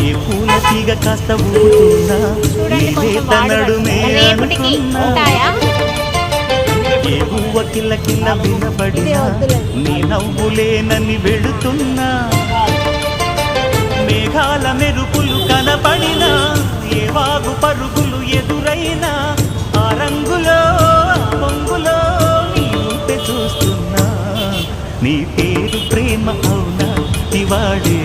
ఏ పూల తీగ కాస్త ఊగుతున్నా నడుమే అనుకున్నా ఏ ఊవ కిల్ల కిల్ల వినబడినా నీ నవ్వులేనని వెళుతున్నా మేఘాల మెరుపులు కనపడినా ఏ వాగు పరుగులు ఎదురైనా ఆ రంగులో పొంగులో నీ ఊపే చూస్తున్నా నీ పేరు ప్రేమ అవునా ఇవాడే